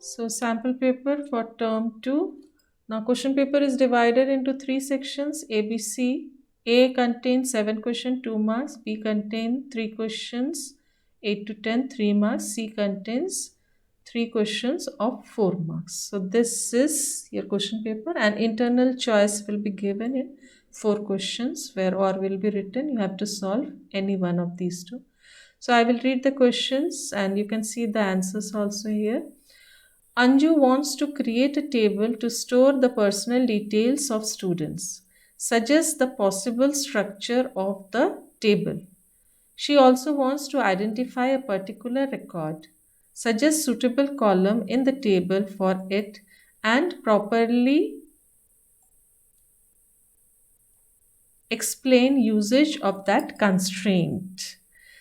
So sample paper for term 2. Now question paper is divided into 3 sections ABC. A contains 7 questions, 2 marks. B contains 3 questions, 8 to 10, 3 marks. C contains 3 questions of 4 marks. So this is your question paper, and internal choice will be given in 4 questions where or will be written. You have to solve any one of these two. So I will read the questions and you can see the answers also here. Anju wants to create a table to store the personal details of students. Suggest the possible structure of the table. She also wants to identify a particular record. Suggest suitable column in the table for it and properly explain usage of that constraint.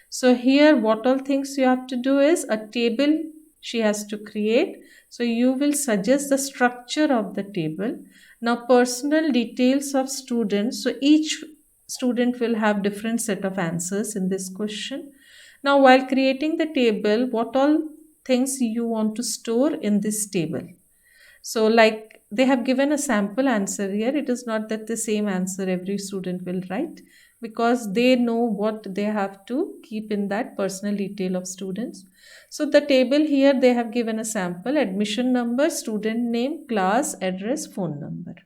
So here what all things you have to do is a table she has to create. So you will suggest the structure of the table. Now personal details of students. So each student will have different set of answers in this question. Now while creating the table, what all things you want to store in this table? So, like they have given a sample answer here. It is not that the same answer every student will write because they know what they have to keep in that personal detail of students. So, the table here they have given a sample admission number, student name, class, address, phone number.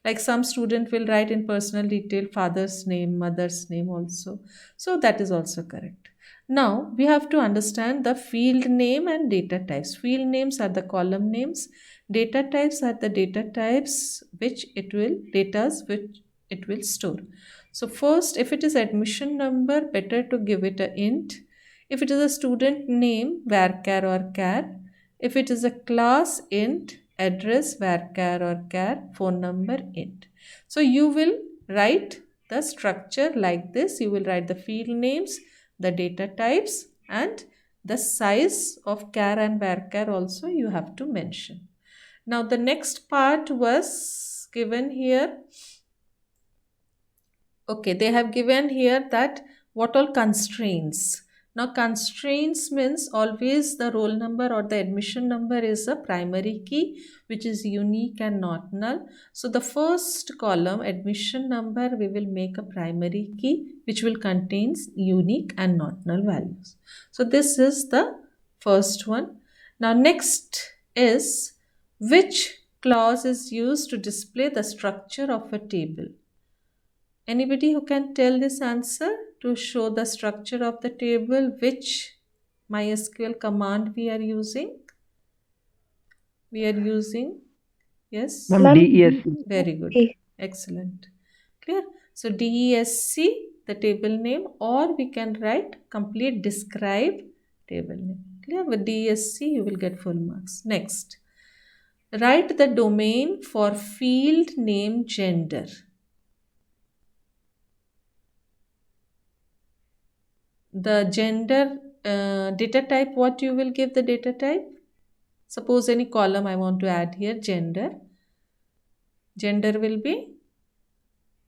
Like some student will write in personal detail father's name, mother's name also. So, that is also correct. Now, we have to understand the field name and data types. Field names are the column names. Data types are the data types which it will store. So first, if it is admission number, better to give it a int. If it is a student name, varchar or char. If it is a class, int. Address, varchar or char. Phone number, int. So you will write the structure like this. You will write the field names, the data types, and the size of char and varchar also you have to mention. Now the next part was given here. Okay, they have given here that what all constraints. Now constraints means always the roll number or the admission number is a primary key which is unique and not null. So the first column admission number we will make a primary key which will contains unique and not null values. So this is the first one. Now next is which clause is used to display the structure of a table? Anybody who can tell this answer to show the structure of the table, which MySQL command we are using? We are using, yes? Ma'am, DESC. Very good. Excellent. Clear? So DESC, the table name, or we can write complete describe table name. Clear? With DESC, you will get full marks. Next. Write the domain for field name gender. The gender data type, what you will give the data type? Suppose any column I want to add here, gender. Gender will be,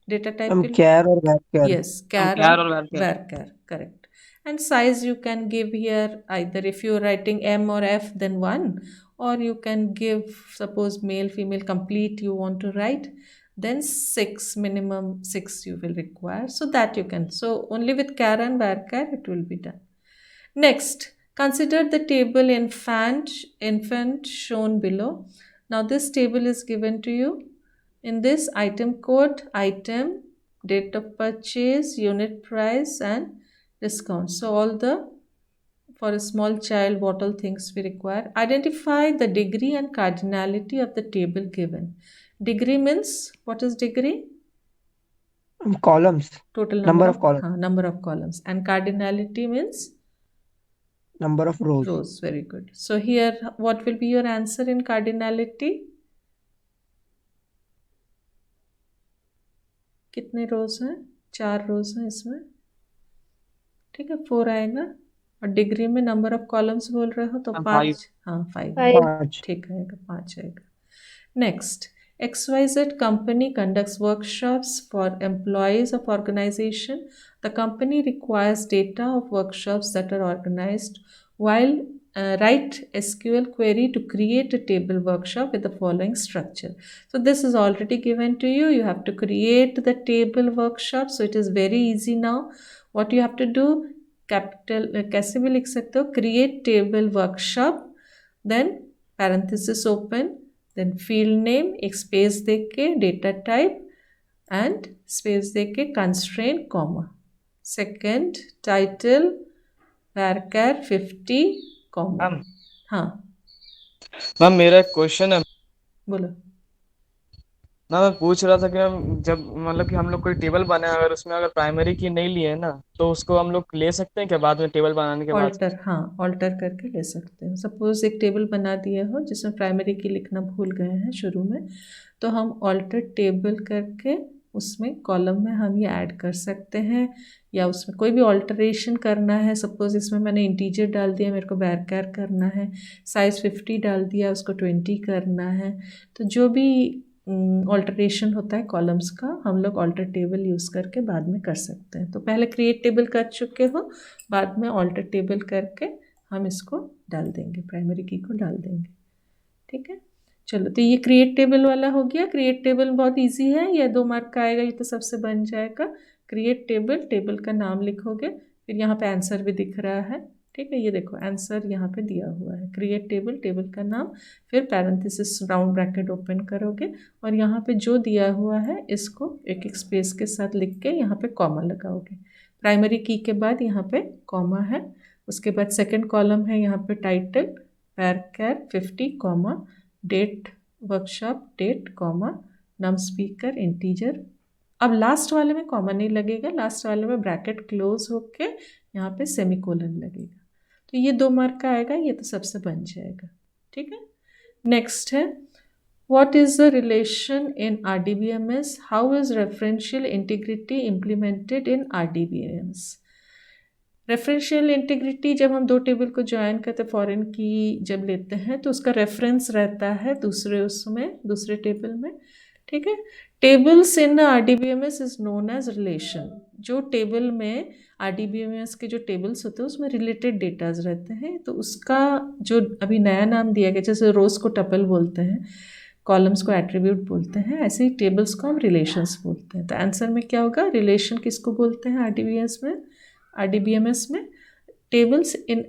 data type will be, Char or varchar? yes, char Char or or varchar. varchar, correct. And size you can give here either if you're writing M or F then 1, or you can give suppose male female complete you want to write, then 6, minimum 6 you will require, so that you can, so only with char and varchar it will be done. Next, consider the table infant shown below. Now this table is given to you. In this item code, item, date of purchase, unit price and discount. So all the, for a small child, what all things we require. Identify the degree and cardinality of the table given. Degree means, what is degree? Columns. Total Number of columns. number of columns. And cardinality means? Number of rows. Rows, very good. So here, what will be your answer in cardinality? कितने रोज हैं? 4 रोज हैं इसमें, ठीक है, 4 आएगा. और degree में number of columns बोल रहे हो तो 5, हाँ 5 ठीक आएगा, 5 आएगा. Next, XYZ company conducts workshops for employees of organization. The company requires data of workshops that are organized while write SQL query to create a table workshop with the following structure. So this is already given to you. You have to create the table workshop. So it is very easy now. What you have to do, capital कैसे भी लिख सकते हो, create table workshop, then parenthesis open, then field name, एक space दे के data type and space दे के constraint comma. Second title varchar 50 comma. Ma'am हाँ ma'am मेरा एक क्वेश्चन है बोलो। ना। मैं पूछ रहा था कि मैम जब मतलब कि हम लोग कोई टेबल बनाए, अगर उसमें अगर प्राइमरी की नहीं लिए ना, तो उसको हम लोग ले सकते हैं क्या बाद में, टेबल बनाने के बाद? ऑल्टर, हाँ ऑल्टर करके ले सकते हैं। सपोज एक टेबल बना दिए हो जिसमें प्राइमरी की लिखना भूल गए हैं शुरू में, तो हम ऑल्टर टेबल करके उसमें कॉलम में हम ये ऐड कर सकते हैं, या उसमें कोई भी ऑल्टरेशन करना है। सपोज इसमें मैंने इंटीजर डाल दिया, मेरे को वैरचर करना है, साइज़ 50 डाल दिया, उसको 20 करना है। तो जो भी ऑल्टरेशन होता है कॉलम्स का, हम लोग ऑल्टर टेबल यूज़ करके बाद में कर सकते हैं। तो पहले क्रिएट टेबल कर चुके हो, बाद में ऑल्टर टेबल करके हम इसको डाल देंगे, प्राइमरी की को डाल देंगे। ठीक है, चलो तो ये क्रिएट टेबल वाला हो गया। क्रिएट टेबल बहुत इजी है, ये 2 मार्क का आएगा, ये तो सबसे बन जाएगा। क्रिएट टेबल, टेबल का नाम लिखोगे, फिर यहाँ पे आंसर भी दिख रहा है। ठीक है, ये देखो आंसर यहाँ पे दिया हुआ है, क्रिएट टेबल, टेबल का नाम, फिर पैरेंथेसिस राउंड ब्रैकेट ओपन करोगे और यहाँ पे जो दिया हुआ है इसको एक एक स्पेस के साथ लिख के यहाँ पे कॉमा लगाओगे। प्राइमरी की के बाद यहाँ पे कॉमा है, उसके बाद सेकंड कॉलम है यहाँ पे title varchar 50 comma date workshop date comma num speaker integer. अब लास्ट वाले में कॉमा नहीं लगेगा, लास्ट वाले में ब्रैकेट क्लोज होके यहाँ पे सेमीकोलन लगेगा। तो ये 2 मार्क का आएगा, ये तो सबसे बन जाएगा। ठीक है, नेक्स्ट है what is the relation in RDBMS, how is referential integrity implemented in RDBMS। Referential integrity, जब हम 2 टेबल को ज्वाइन करते, फॉरेन की जब लेते हैं तो उसका रेफरेंस रहता है दूसरे टेबल में। ठीक है, tables in RDBMS is known as relation. जो टेबल में RDBMS के जो टेबल्स होते हैं उसमें रिलेटेड डेटाज रहते हैं, तो उसका जो अभी नया नाम दिया गया, जैसे रोज को टपल बोलते हैं, कॉलम्स को एट्रीब्यूट बोलते हैं, ऐसे ही टेबल्स को हम रिलेशंस बोलते हैं। तो आंसर में क्या होगा, रिलेशन किसको बोलते हैं RDBMS में tables in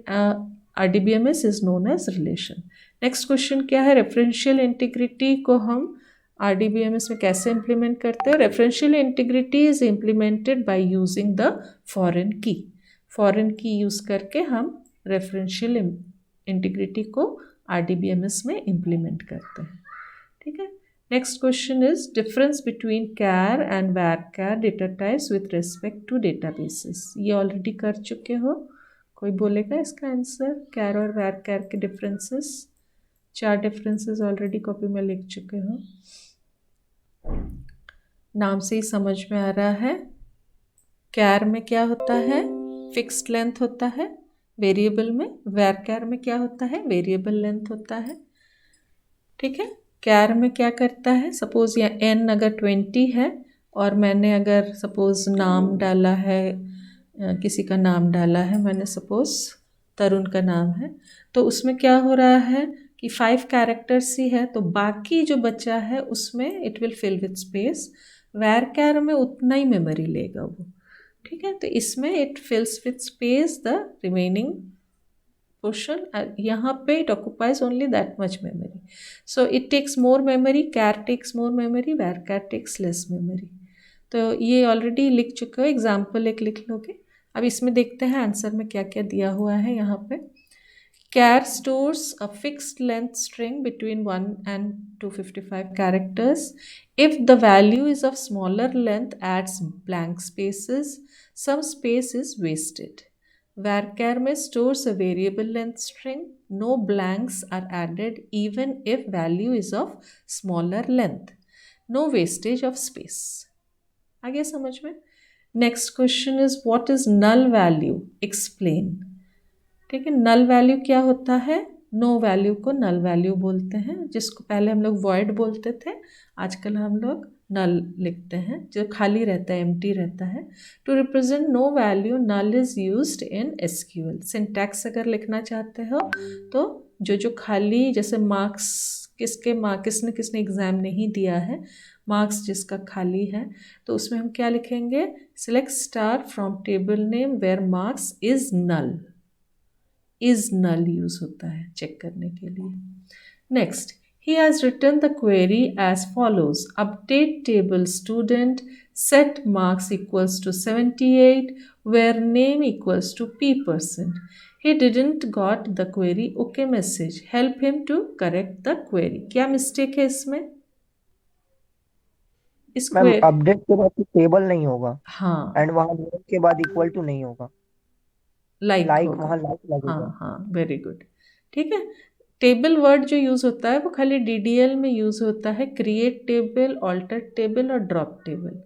RDBMS is known as relation. Next question क्या है, रेफरेंशियल इंटीग्रिटी को हम RDBMS में कैसे इम्प्लीमेंट करते हैं। Referential integrity is implemented by using the foreign key. Foreign key use करके हम रेफरेंशियल इंटीग्रिटी को RDBMS में इम्प्लीमेंट करते हैं। ठीक है, next question is difference between char and varchar data types with respect to databases. ये ऑलरेडी कर चुके हो, कोई बोलेगा इसका आंसर, कैर और varchar के डिफरेंसेस। 4 डिफरेंसेस ऑलरेडी कॉपी में लिख चुके हो, नाम से ही समझ में आ रहा है। कैर में क्या होता है, फिक्स्ड लेंथ होता है वेरिएबल में, varchar में क्या होता है, वेरिएबल लेंथ होता है। ठीक है, कैर में क्या करता है, सपोज या n अगर 20 है और मैंने अगर सपोज नाम डाला है, किसी का नाम डाला है मैंने, सपोज तरुण का नाम है, तो उसमें क्या हो रहा है कि 5 कैरेक्टर्स ही है, तो बाकी जो बचा है उसमें it will fill with space. varchar में उतना ही मेमोरी लेगा वो। ठीक है, तो इसमें it fills with space the remaining portion, यहाँ पे it occupies only that much memory, so it takes more memory, char takes more memory, varchar takes less memory। तो ये ऑलरेडी लिख चुके हो, एग्जाम्पल एक लिख लोगे। अब इसमें देखते हैं आंसर में क्या क्या दिया हुआ है। यहाँ पे char stores a fixed length string between 1 and 255 characters. If the value is of smaller length, adds blank spaces, some space is wasted। varchar में stores a variable length string, no blanks are added even if value is of smaller length, no wastage of space। आ गया समझ में। Next question is what is null value, explain. ठीक है, null value क्या होता है, no value को null value बोलते हैं, जिसको पहले हम लोग void बोलते थे, आजकल हम लोग नल लिखते हैं, जो खाली रहता है, एम्प्टी रहता है। To represent no value, null is used in SQL. Syntax अगर लिखना चाहते हो तो जो खाली, जैसे मार्क्स, किसने किसने एग्जाम नहीं दिया है, मार्क्स जिसका खाली है, तो उसमें हम क्या लिखेंगे? Select star from table name where marks is null. Is null use होता है चेक करने के लिए। Next, he has written the query as follows: update table student, set marks equals to 78 where name equals to p%. He didn't got the query okay message, help him to correct the query। क्या mistake है इसमें? इस ma'am query, update के बाद table नहीं होगा हाँ, and वहां नेम के बाद इक्वल टू नहीं होगा, लाइक लाइक होगा। वहां लाइक लगेगा। हाँ हाँ, वेरी गुड। ठीक है, टेबल वर्ड जो यूज़ होता है वो खाली डीडीएल में यूज़ होता है, क्रिएट टेबल, ऑल्टर टेबल और ड्रॉप टेबल।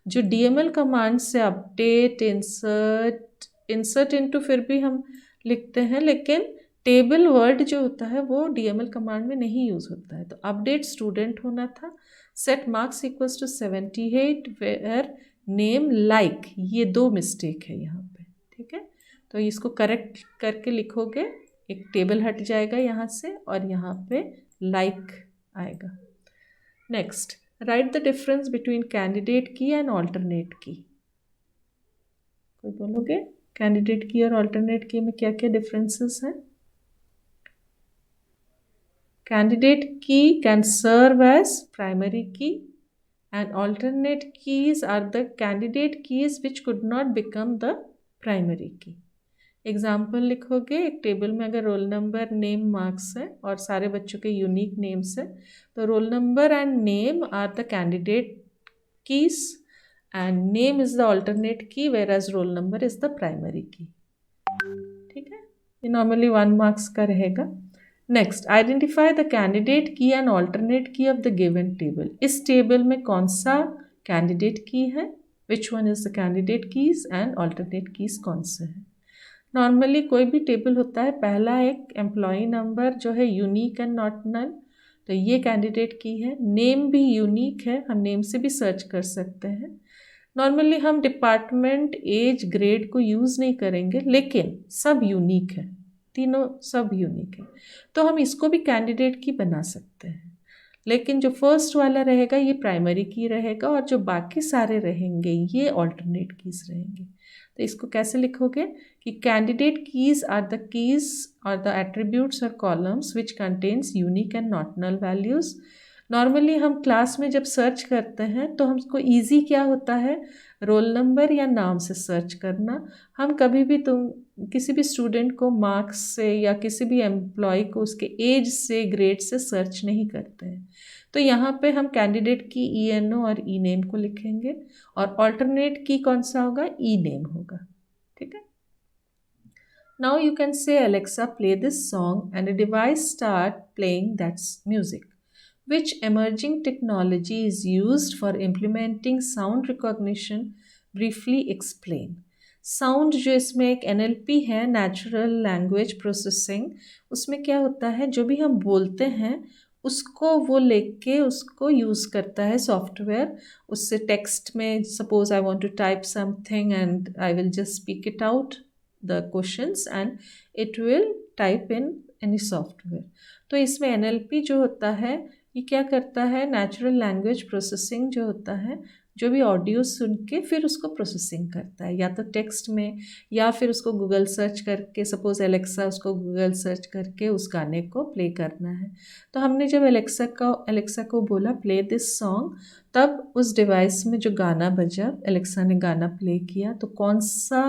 जो डीएमएल कमांड से अपडेट, इंसर्ट, इंसर्ट इनटू फिर भी हम लिखते हैं, लेकिन टेबल वर्ड जो होता है वो डीएमएल कमांड में नहीं यूज़ होता है। तो अपडेट स्टूडेंट होना था, set marks equals to 78 where name like, ये दो मिस्टेक है यहाँ पे। ठीक है, तो इसको करेक्ट करके लिखोगे, एक टेबल हट जाएगा यहाँ से और यहाँ पे लाइक आएगा। Next, right the difference between candidate key and alternate की। कोई बोलोगे कैंडिडेट की और ऑल्टरनेट की में क्या क्या डिफरेंसेस हैं? कैंडिडेट की कैन सर्व एज प्राइमरी की and alternate keys are the candidate keys which could not become the primary key। Example लिखोगे, एक टेबल में अगर रोल नंबर, नेम, मार्क्स है और सारे बच्चों के यूनिक नेम्स है, तो roll number and name are the candidate keys and name is the alternate key, whereas roll number is the primary key. ठीक है, ये नॉर्मली 1 मार्क्स का रहेगा। Next, identify the candidate key and alternate key of the given table. इस table में कौन सा candidate key है, which one is the candidate keys and alternate keys कौन से है। नॉर्मली कोई भी टेबल होता है, पहला एक एम्प्लॉय नंबर जो है यूनिक एंड नॉट नल, तो ये कैंडिडेट की है। नेम भी यूनिक है, हम नेम से भी सर्च कर सकते हैं। नॉर्मली हम डिपार्टमेंट, एज, ग्रेड को यूज़ नहीं करेंगे, लेकिन सब यूनिक है, तीनों सब यूनिक है, तो हम इसको भी कैंडिडेट की बना सकते हैं। लेकिन जो फर्स्ट वाला रहेगा ये प्राइमरी की रहेगा और जो बाकी सारे रहेंगे ये ऑल्टरनेट कीज रहेंगे। तो इसको कैसे लिखोगे कि candidate keys are the keys और द एट्रीब्यूट्स और columns which contains unique and not null values. Normally हम क्लास में जब सर्च करते हैं तो हमको ईजी क्या होता है, रोल नंबर या नाम से सर्च करना। हम कभी भी किसी भी स्टूडेंट को मार्क्स से या किसी भी एम्प्लॉय को उसके एज से, ग्रेड से सर्च नहीं करते हैं। तो यहाँ पे हम कैंडिडेट की ENO और ई नेम को लिखेंगे और ऑल्टरनेट की कौन सा होगा, ई नेम होगा। ठीक है, now you can say Alexa play this song and a device start playing that music। Which emerging technology is used for implementing sound recognition? Briefly explain। Sound जो इसमें एक NLP है, नेचुरल लैंग्वेज प्रोसेसिंग, उसमें क्या होता है, जो भी हम बोलते हैं उसको वो लेके उसको यूज़ करता है सॉफ्टवेयर। उससे टेक्स्ट में suppose I want to type something and I will just speak it out the questions and it will type in any software. तो इसमें NLP जो होता है ये क्या करता है, नेचुरल लैंग्वेज प्रोसेसिंग जो होता है, जो भी ऑडियो सुन के फिर उसको प्रोसेसिंग करता है, या तो टेक्स्ट में या फिर उसको गूगल सर्च करके, सपोज एलेक्सा, उसको गूगल सर्च करके उस गाने को प्ले करना है। तो हमने जब एलेक्सा को बोला प्ले दिस सॉन्ग, तब उस डिवाइस में जो गाना बजा, एलेक्सा ने गाना प्ले किया। तो कौन सा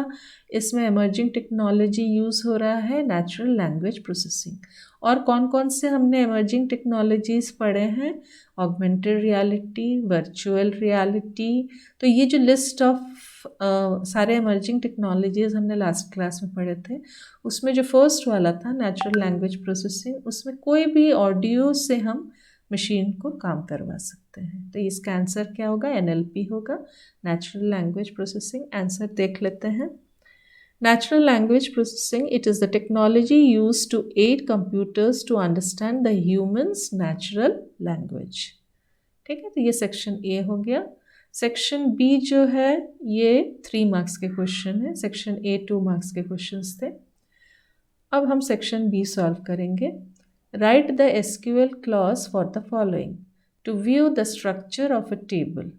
इसमें इमर्जिंग टेक्नोलॉजी यूज़ हो रहा है, नेचुरल लैंग्वेज प्रोसेसिंग। और कौन कौन से हमने इमर्जिंग टेक्नोलॉजीज़ पढ़े हैं, ऑगमेंटेड रियलिटी, वर्चुअल रियलिटी। तो ये जो लिस्ट ऑफ सारे इमर्जिंग टेक्नोलॉजीज़ हमने लास्ट क्लास में पढ़े थे, उसमें जो फर्स्ट वाला था नेचुरल लैंग्वेज प्रोसेसिंग, उसमें कोई भी ऑडियो से हम मशीन को काम करवा सकते हैं। तो इसका आंसर क्या होगा, NLP होगा, नेचुरल लैंग्वेज प्रोसेसिंग। आंसर देख लेते हैं। Natural language processing, it is the technology used to aid computers to understand the human's natural language। ठीक है, तो ये सेक्शन ए हो गया। सेक्शन बी जो है ये 3 मार्क्स के क्वेश्चन है, सेक्शन ए 2 मार्क्स के क्वेश्चंस थे। अब हम सेक्शन बी सॉल्व करेंगे। Write the SQL clause for the following to view the structure of a table.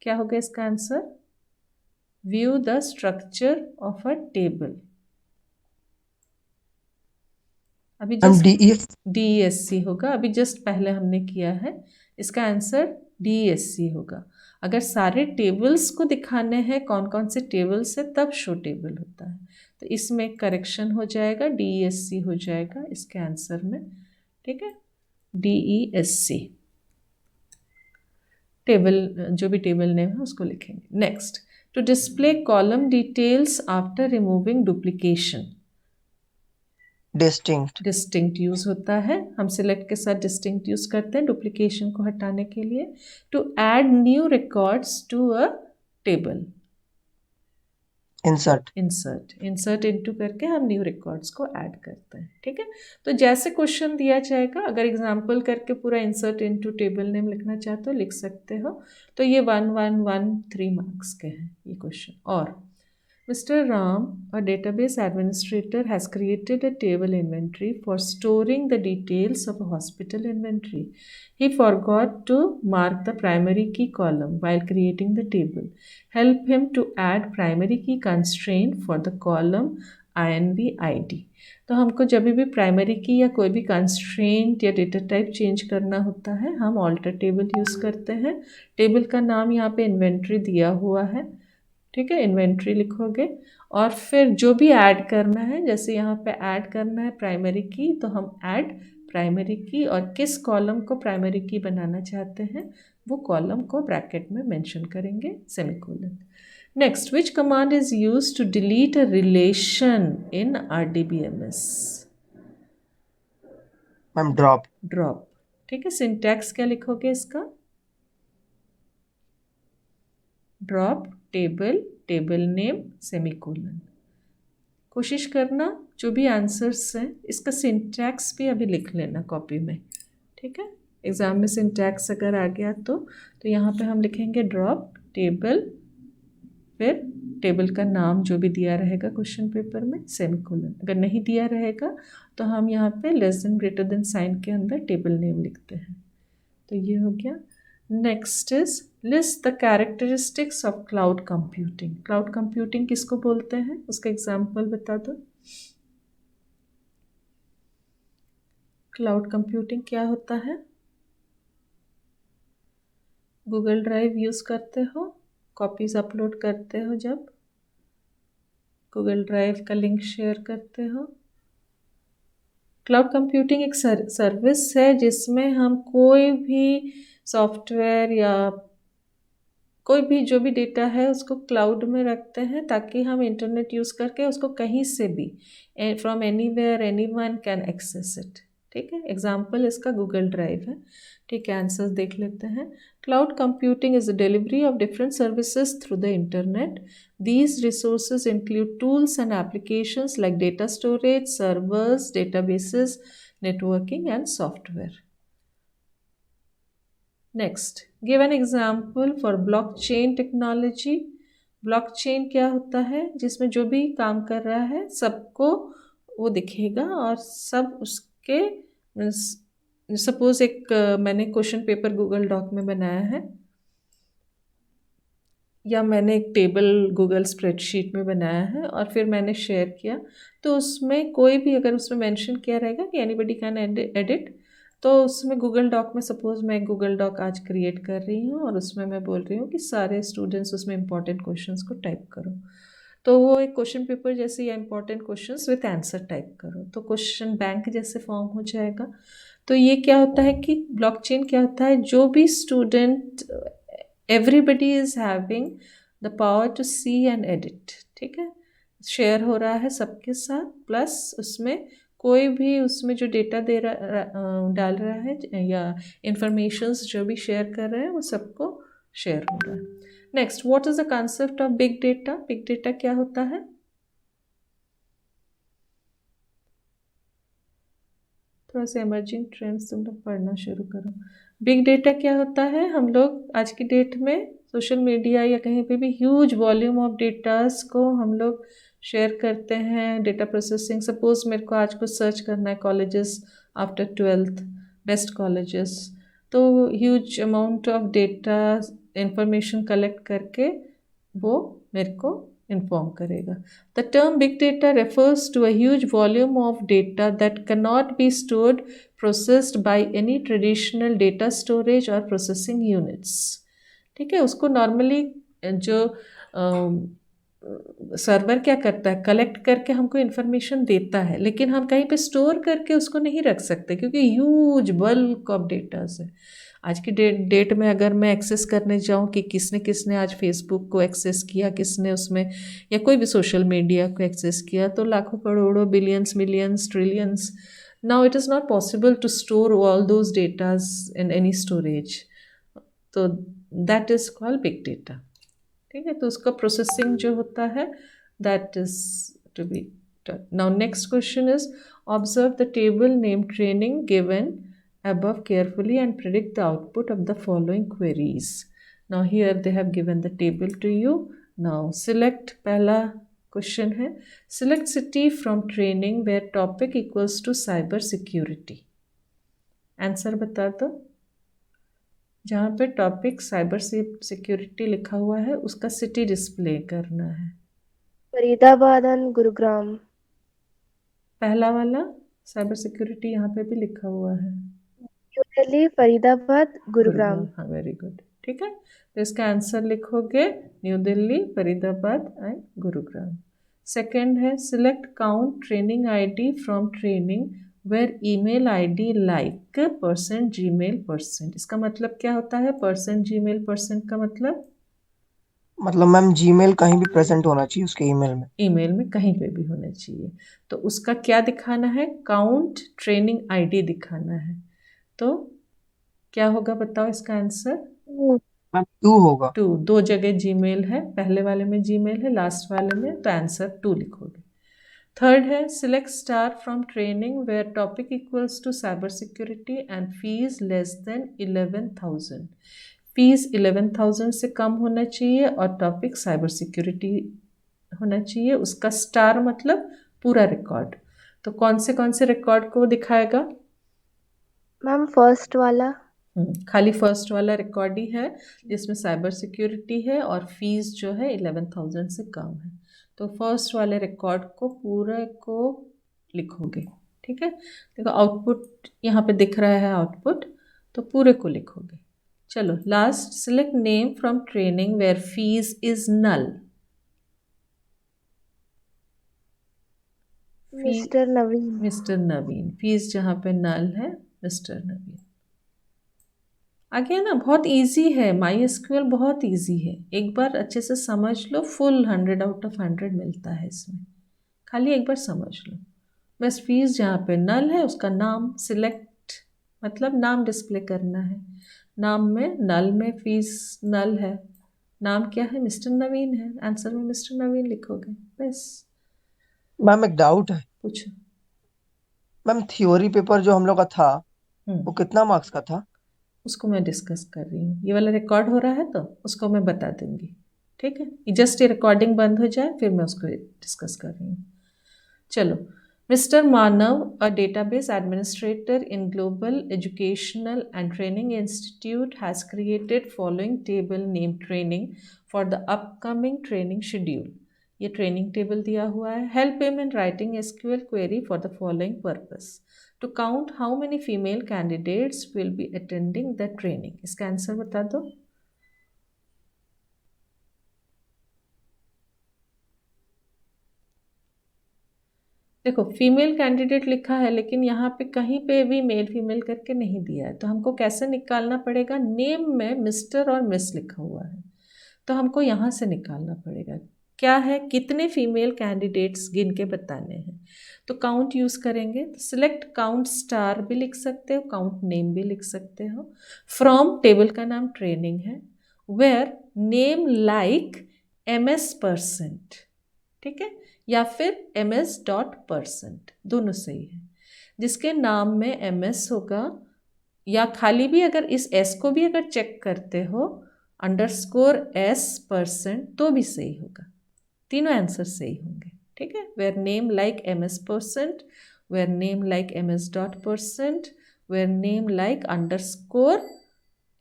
क्या होगा इसका answer? View the structure of a table. अभी हम जस्ट DESC होगा, अभी जस्ट पहले हमने किया है, इसका आंसर DESC होगा। अगर सारे टेबल्स को दिखाने हैं कौन कौन से टेबल्स है तब शो टेबल होता है, तो इसमें करेक्शन हो जाएगा, DESC हो जाएगा इसके आंसर में। ठीक है, DESC टेबल, जो भी टेबल नेम है उसको लिखेंगे। Next, to display column details after removing duplication. Distinct use होता है, हम सिलेक्ट के साथ डिस्टिंक्ट यूज करते हैं डुप्लीकेशन को हटाने के लिए। To add new records to a table, insert into करके हम न्यू रिकॉर्ड्स को ऐड करते हैं। ठीक है, तो जैसे क्वेश्चन दिया जाएगा, अगर एग्जांपल करके पूरा इंसर्ट इनटू टेबल नेम लिखना चाहते हो लिख सकते हो। तो ये 1 मार्क्स के हैं ये क्वेश्चन। और Mr. Ram, a database administrator, has created a table inventory for storing the details of a hospital inventory. He forgot to mark the primary key column while creating the table. Help him to add primary key constraint for the column INV ID. तो हमको जब भी primary की या कोई भी constraint या data type change करना होता है हम ऑल्टर टेबल यूज़ करते हैं। टेबल का नाम यहाँ पे इन्वेंट्री दिया हुआ है। ठीक है, इन्वेंट्री लिखोगे और फिर जो भी ऐड करना है, जैसे यहाँ पे ऐड करना है प्राइमरी की, तो हम ऐड प्राइमरी की और किस कॉलम को प्राइमरी की बनाना चाहते हैं वो कॉलम को ब्रैकेट में मेंशन करेंगे, semicolon. Next, which command is used to delete a relation in RDBMS? Ma'am drop. ठीक है, सिंटैक्स क्या लिखोगे इसका? Drop table name semicolon. कोशिश करना जो भी आंसर्स हैं इसका सिंटैक्स भी अभी लिख लेना कॉपी में। ठीक है, एग्जाम में सिंटैक्स अगर आ गया तो यहाँ पे हम लिखेंगे ड्रॉप टेबल, फिर टेबल का नाम जो भी दिया रहेगा क्वेश्चन पेपर में, सेमीकोलन। अगर नहीं दिया रहेगा तो हम यहाँ पे less than greater than sign के अंदर टेबल नेम लिखते हैं। तो ये हो गया। Next is list the characteristics of cloud computing. Cloud computing किसको बोलते हैं, उसका एग्जाम्पल बता दो। क्लाउड कंप्यूटिंग क्या होता है? गूगल ड्राइव यूज़ करते हो, कॉपीज अपलोड करते हो, जब गूगल ड्राइव का लिंक शेयर करते हो। क्लाउड कंप्यूटिंग एक सर्विस है जिसमें हम कोई भी सॉफ्टवेयर या कोई भी जो भी डेटा है उसको क्लाउड में रखते हैं ताकि हम इंटरनेट यूज़ करके उसको कहीं से भी from anywhere anyone can access it. ठीक है, एग्जाम्पल इसका गूगल ड्राइव है। ठीक है, आंसर्स देख लेते हैं। Cloud computing is the delivery of different services through the internet. These resources include tools and applications like data storage, servers, databases, networking, and software. Next, give an example for blockchain technology. Blockchain क्या होता है? जिसमें जो भी काम कर रहा है सबको वो दिखेगा और सब उसके, सपोज एक मैंने क्वेश्चन पेपर गूगल डॉक में बनाया है या मैंने एक टेबल गूगल स्प्रेडशीट में बनाया है और फिर मैंने शेयर किया, तो उसमें कोई भी अगर उसमें मेंशन किया रहेगा कि एनीबडी कैन एडिट, तो उसमें गूगल डॉक में सपोज मैं गूगल डॉक आज क्रिएट कर रही हूँ और उसमें मैं बोल रही हूँ कि सारे स्टूडेंट्स उसमें इंपॉर्टेंट क्वेश्चंस को टाइप करो, तो वो एक क्वेश्चन पेपर जैसे या important questions with answer type करो, तो क्वेश्चन बैंक जैसे फॉर्म हो जाएगा। तो ये क्या होता है कि ब्लॉकचेन क्या होता है, जो भी student everybody is having the power to see and edit। ठीक है, शेयर हो रहा है सबके साथ, प्लस उसमें कोई भी उसमें जो डेटा डाल रहा है या इंफॉर्मेशंस जो भी शेयर कर रहे हैं वो सबको शेयर हो रहा है। Next, what is the concept of big data? Big data क्या होता है? थोड़ा सा इमर्जिंग ट्रेंड्स तुम लोग पढ़ना शुरू करो। बिग डेटा क्या होता है? हम लोग आज की डेट में सोशल मीडिया या कहीं पे भी ह्यूज वॉल्यूम ऑफ डेटास को हम लोग शेयर करते हैं। डेटा प्रोसेसिंग, सपोज मेरे को आज कुछ सर्च करना है, colleges after 12th, best colleges, तो huge amount of data information collect करके वो मेरे को इन्फॉर्म करेगा। The term big data refers to a huge volume of data that cannot be stored, processed by any traditional data storage or processing units. ठीक है, उसको normally जो server क्या करता है, कलेक्ट करके हमको इन्फॉर्मेशन देता है, लेकिन हम कहीं पे स्टोर करके उसको नहीं रख सकते क्योंकि ह्यूज बल्क ऑफ डेटास है। आज की डेट में अगर मैं एक्सेस करने जाऊं कि किसने किसने आज फेसबुक को एक्सेस किया, किसने उसमें, या कोई भी सोशल मीडिया को एक्सेस किया, तो लाखों करोड़ों, billions, millions, trillions. Now it is not possible to store all those datas in any storage, तो that is called big data. ठीक है, तो उसका प्रोसेसिंग जो होता है that is to be done. Now next question is observe the table name training given above carefully and predict the output of the following queries. Now here they have given the table to you. Now select, पहला question है, select city from training where topic equals to cyber security. Answer बता दो। जहाँ पे topic cyber security लिखा हुआ है उसका सिटी डिस्प्ले करना है। फरीदाबाद एंड गुरुग्राम। पहला वाला साइबर सिक्योरिटी यहाँ पे भी लिखा हुआ है, न्यू दिल्ली, फरीदाबाद, गुरुग्राम। हाँ, वेरी गुड। ठीक है, तो इसका आंसर लिखोगे new Delhi, Faridabad and Gurugram. Second है select count training ID from training where email ID like %Gmail%। इसका मतलब क्या होता है %Gmail% का मतलब मैम जीमेल कहीं भी प्रेजेंट होना चाहिए उसके ईमेल में। ईमेल में कहीं पे भी होना चाहिए। तो उसका क्या दिखाना है? काउंट ट्रेनिंग आईडी दिखाना है। तो क्या होगा बताओ इसका आंसर? मैम 2 होगा। 2, 2 जगह जीमेल है, पहले वाले में जीमेल है, लास्ट वाले में, तो आंसर 2 लिखोगे। थर्ड है select star from training where topic equals to cyber security and fees less than 11,000। Fees 11,000 से कम होना चाहिए और टॉपिक साइबर सिक्योरिटी होना चाहिए। उसका स्टार मतलब पूरा रिकॉर्ड। तो कौन से रिकॉर्ड को दिखाएगा? मैम फर्स्ट वाला। खाली फर्स्ट वाला रिकॉर्ड ही है जिसमें साइबर सिक्योरिटी है और फीस जो है 11,000 से कम है। तो फर्स्ट वाले रिकॉर्ड को पूरे को लिखोगे। ठीक है, देखो आउटपुट यहाँ पे दिख रहा है आउटपुट, तो पूरे को लिखोगे। चलो last, select name from training where fees is null. Mister Naveen. Mister Naveen, fees जहाँ पे नल है मिस्टर नवीन। आगे ना बहुत इजी है, MySQL बहुत इजी है, एक बार अच्छे से समझ लो, फुल 100 आउट ऑफ 100 मिलता है इसमें, खाली एक बार समझ लो बस। फीस जहाँ पे नल है उसका नाम सिलेक्ट, मतलब नाम डिस्प्ले करना है। नाम में नल में फीस नल है, नाम क्या है? मिस्टर नवीन है, आंसर में मिस्टर नवीन लिखोगे बस। मैम एक डाउट है। पूछो। मैम थ्योरी पेपर जो हम लोग का था वो हम्म, कितना मार्क्स का था? उसको मैं डिस्कस कर रही हूँ, ये वाला रिकॉर्ड हो रहा है तो उसको मैं बता दूंगी। ठीक है, जस्ट ये रिकॉर्डिंग बंद हो जाए फिर मैं उसको डिस्कस कर रही हूँ। चलो, Mr. Manav, a database administrator in Global Educational and Training Institute, has created following table named training for the upcoming training schedule. ये ट्रेनिंग टेबल दिया हुआ है। Help him in writing SQL query for the following purpose: to count how many female candidates will be attending the training. इसका answer बता दो। देखो female candidate लिखा है लेकिन यहाँ पे कहीं पे भी मेल फीमेल करके नहीं दिया है, तो हमको कैसे निकालना पड़ेगा? नेम में मिस्टर और मिस लिखा हुआ है, तो हमको यहाँ से निकालना पड़ेगा क्या है, कितने फीमेल कैंडिडेट्स गिन के बताने हैं। तो काउंट यूज़ करेंगे, तो सिलेक्ट काउंट स्टार भी लिख सकते हो, काउंट नेम भी लिख सकते हो। फ्रॉम टेबल का नाम ट्रेनिंग है, वेयर नेम लाइक MS%, ठीक है, या फिर MS.%, दोनों सही है। जिसके नाम में MS होगा, या खाली भी अगर इस S को भी अगर चेक करते हो _S% तो भी सही होगा, तीनों आंसर सही होंगे। ठीक है, where name like MS%, where name like MS.%, where name like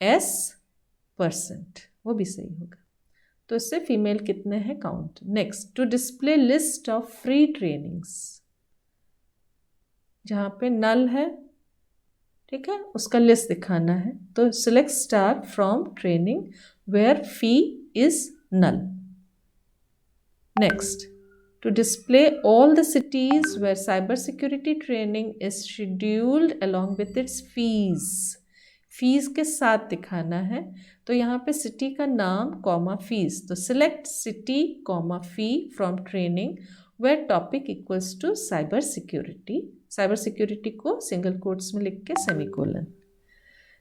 _S%, वो भी सही होगा। तो इससे फीमेल कितने हैं count. Next, to display list of free trainings, जहाँ पे नल है, ठीक है, उसका लिस्ट दिखाना है। तो select star from training where fee is null. Next, to display all the cities where cybersecurity training is scheduled along with its fees, fees के साथ दिखाना है। तो यहाँ पे सिटी का नाम कॉमा फीस, तो select city comma fee from training where topic equals to cyber security, cyber security को सिंगल कोट्स में लिख के semicolon.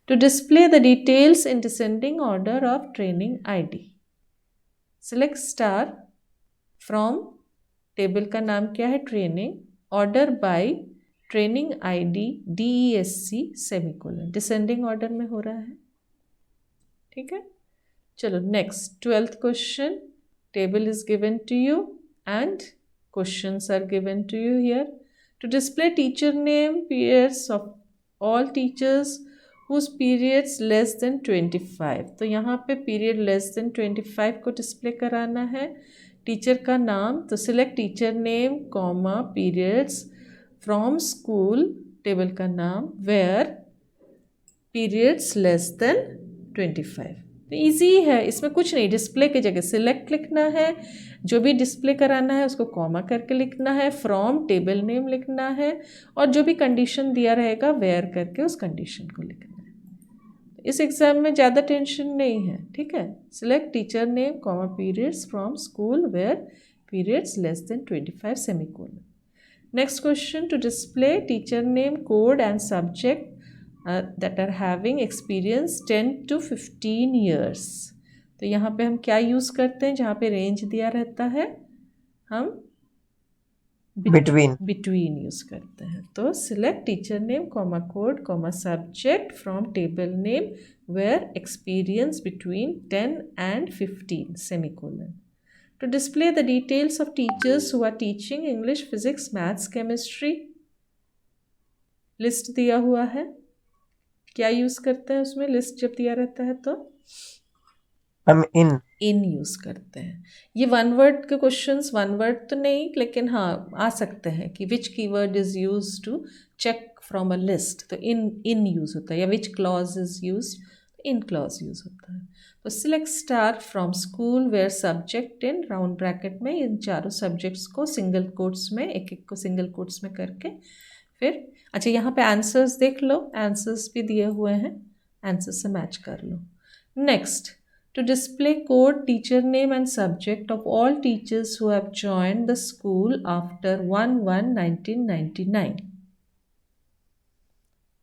To display the details in descending order of training ID, select star from, table का नाम क्या है training, order by training ID DESC semicolon, descending order में हो रहा है। ठीक है, चलो next 12th question. Table is given to you and questions are given to you here. To display teacher name periods of all teachers whose periods less than 25, तो यहाँ पे पीरियड लेस देन 25 को डिस्प्ले कराना है। Teacher का नाम, तो select teacher name comma periods from school, table का नाम वेयर पीरियड्स लेस देन 25। तो ईजी है, इसमें कुछ नहीं, डिस्प्ले की जगह सिलेक्ट लिखना है, जो भी डिस्प्ले कराना है उसको कॉमा करके लिखना है, फ्रॉम टेबल नेम लिखना है, और जो भी कंडीशन दिया रहेगा वेयर करके उस कंडीशन को लिखना है। इस एग्जाम में ज़्यादा टेंशन नहीं है। ठीक है, select teacher name comma periods from school where periods less than 25 semicolon. Next question, to display teacher name code and subject that are having experience 10 to 15 years, तो यहाँ पे हम क्या यूज़ करते हैं, जहाँ पे रेंज दिया रहता है हम बिटवीन यूज़ करते हैं। तो select teacher name comma code comma subject from table name where experience between 10 and 15 semicolon. To display the details of teachers who are teaching English, physics, maths, chemistry, list दिया हुआ है। क्या use करते हैं उसमें, लिस्ट जब दिया रहता है तो हम इन यूज़ करते हैं। ये वन वर्ड के क्वेश्चंस, वन वर्ड तो नहीं, लेकिन हाँ आ सकते हैं कि which keyword is use to check from a list, तो इन यूज़ होता है, या which clause is use, in clause use होता है। तो select star from school where subject in round bracket में, इन चारों सब्जेक्ट्स को सिंगल कोट्स में, एक एक को सिंगल कोट्स में करके फिर, अच्छा यहाँ पे आंसर्स देख लो, आंसर्स भी दिए हुए हैं, आंसर से मैच कर लो। Next, to display code, teacher name and subject of all teachers who have joined the school after 1/1/1999।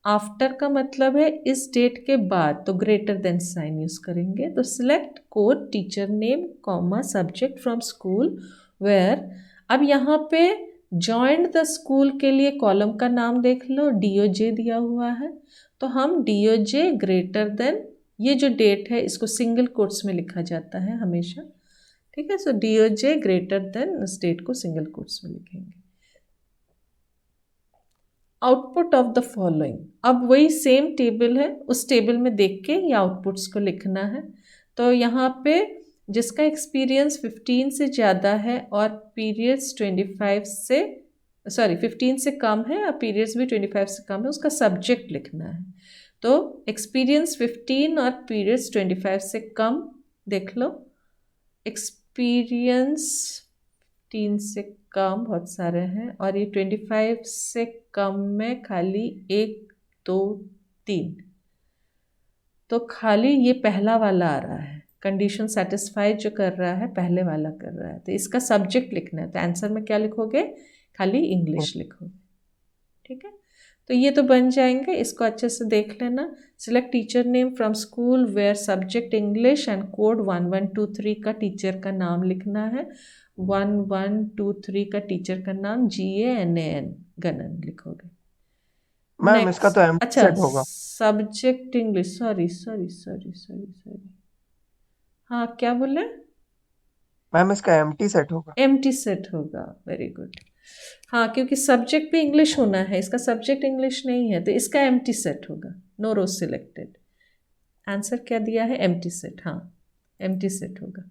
After का मतलब है इस डेट के बाद, तो ग्रेटर देन साइन यूज करेंगे। तो select code teacher name comma subject from school where, अब यहाँ पे जॉइंड द स्कूल के लिए कॉलम का नाम देख लो, DOJ दिया हुआ है, तो हम DOJ ग्रेटर देन, ये जो डेट है इसको सिंगल कोट्स में लिखा जाता है हमेशा। ठीक है, सो DOJ ग्रेटर देन इस डेट को सिंगल कोट्स में लिखेंगे। आउटपुट ऑफ द फॉलोइंग, अब वही सेम टेबल है, उस टेबल में देख के ये आउटपुट्स को लिखना है। तो यहाँ पे जिसका एक्सपीरियंस 15 से ज़्यादा है और पीरियड्स 25 से 15 से कम है और पीरियड्स भी 25 से कम है, उसका सब्जेक्ट लिखना है। तो एक्सपीरियंस 15 और पीरियड्स 25 से कम देख लो, एक्सपीरियंस 15 से कम बहुत सारे हैं, और ये 25 से कम में खाली 1 2 3, तो खाली ये पहला वाला आ रहा है, कंडीशन सेटिस्फाइड जो कर रहा है पहले वाला कर रहा है, तो इसका सब्जेक्ट लिखना है। तो आंसर में क्या लिखोगे, खाली इंग्लिश लिखोगे। ठीक है, तो ये तो बन जाएंगे, इसको अच्छे से देख लेना। Select teacher name from school where subject English and code 1123 का टीचर का नाम लिखना है। 1123 का टीचर का नाम GANAN, गणन लिखोगे। मैम इसका तो नेक्स्ट, एम्प्टी अच्छा, सेट होगा। Subject English, sorry sorry sorry sorry sorry, हाँ क्या बोले? मैम इसका एम्प्टी सेट होगा। एम्प्टी सेट होगा, वेरी गुड। हाँ, क्योंकि सब्जेक्ट भी इंग्लिश होना है, इसका सब्जेक्ट इंग्लिश नहीं है तो इसका एम्प्टी सेट होगा। No row selected. आंसर क्या दिया है? एम्प्टी सेट, हाँ एम्प्टी सेट होगा।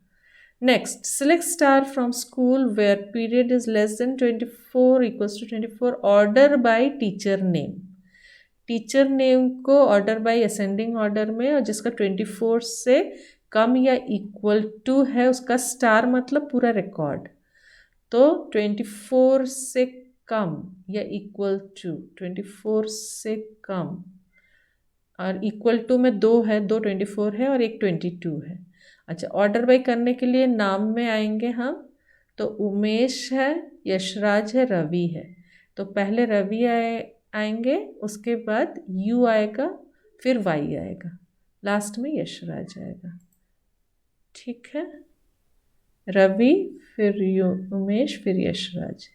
Next, select star from school where period is less than 24 equals to 24, order by teacher name. Teacher name को ऑर्डर बाय असेंडिंग ऑर्डर में, और जिसका 24 से कम या इक्वल टू है उसका स्टार मतलब पूरा रिकॉर्ड। तो 24 से कम या इक्वल टू, 24 से कम और इक्वल टू में दो है, दो 24 है और एक 22 है। अच्छा, ऑर्डर बाय करने के लिए नाम में आएंगे हम, तो उमेश है, यशराज है, रवि है। तो पहले रवि आएंगे, उसके बाद यू आएगा, फिर वाई आएगा, लास्ट में यशराज आएगा। ठीक है, रवि, फिर उमेश, फिर यशराज,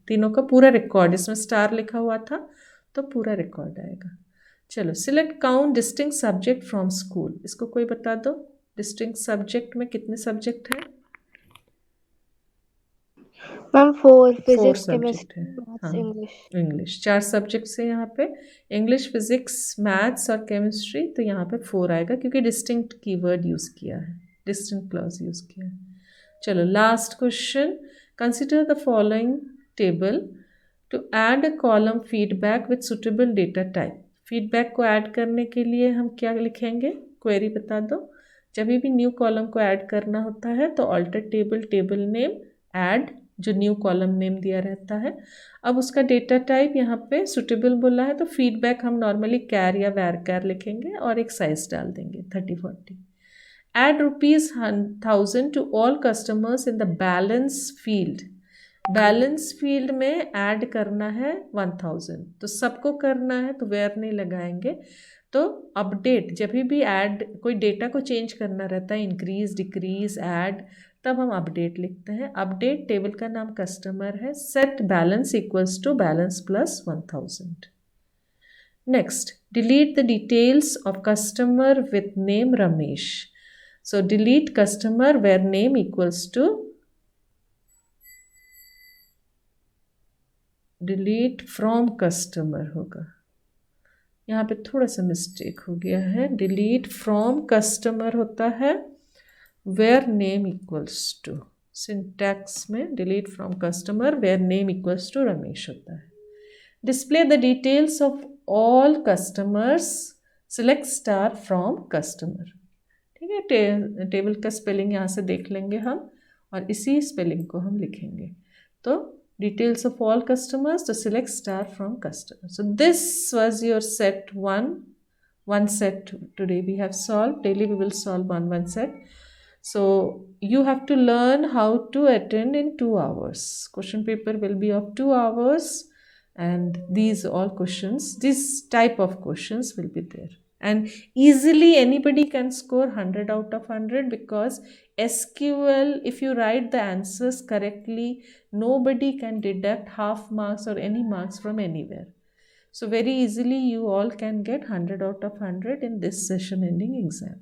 तीनों का पूरा रिकॉर्ड, इसमें स्टार लिखा हुआ था तो पूरा रिकॉर्ड आएगा। चलो, select count distinct subject from school. इसको कोई बता दो, डिस्टिंक्ट सब्जेक्ट में कितने सब्जेक्ट हैं? मैम 4, 4 फिजिक्स, सब्जेक्ट है, केमिस्ट्री, मैथ्स, हाँ इंग्लिश। इंग्लिश 4 सब्जेक्ट्स है यहाँ पे, इंग्लिश, फिजिक्स, मैथ्स और केमिस्ट्री। तो यहाँ पे 4 आएगा क्योंकि डिस्टिंक्ट कीवर्ड यूज़ किया है, डिस्टिंक्ट क्लॉज यूज़ किया है। चलो, last question, consider the following table to add a column feedback with suitable data type. Feedback को ऐड करने के लिए हम क्या लिखेंगे? क्वेरी बता दो। जब भी न्यू कॉलम को ऐड करना होता है तो alter table, table name, add, जो न्यू कॉलम नेम दिया रहता है। अब उसका डेटा टाइप यहाँ पे सुटेबल बोला है तो फीडबैक हम नॉर्मली कैर या वैर कैर लिखेंगे और एक साइज डाल देंगे 30-40। Add ₹1000 to all customers in the balance field। Balance field में ऐड करना है 1000, तो सबको करना है तो वेयर नहीं लगाएंगे। तो अपडेट, जब भी ऐड कोई डेटा को चेंज करना रहता है, इंक्रीज, डिक्रीज, ऐड, तब हम अपडेट लिखते हैं। अपडेट टेबल का नाम कस्टमर है, set balance equals to balance plus 1000। Next, delete the details of customer with name Ramesh. So delete customer where name equals to, delete from customer होगा, यहाँ पे थोड़ा सा मिस्टेक हो गया है। delete from customer होता है where name equals to, syntax में delete from customer where name equals to Ramesh होता है। display the details of all customers, select star from customer। ठीक है, टेबल का स्पेलिंग यहाँ से देख लेंगे हम और इसी स्पेलिंग को हम लिखेंगे। तो डिटेल्स ऑफ ऑल कस्टमर्स, तो select star from customer. So this was your set 1 set today we have solved. Daily we will solve one set. So you have to learn how to attend in 2 hours. Question paper will be of 2 hours and these all questions, this type of questions will be there. And easily anybody can score 100 out of 100 because SQL, if you write the answers correctly, nobody can deduct half marks or any marks from anywhere. So very easily you all can get 100 out of 100 in this session ending exam.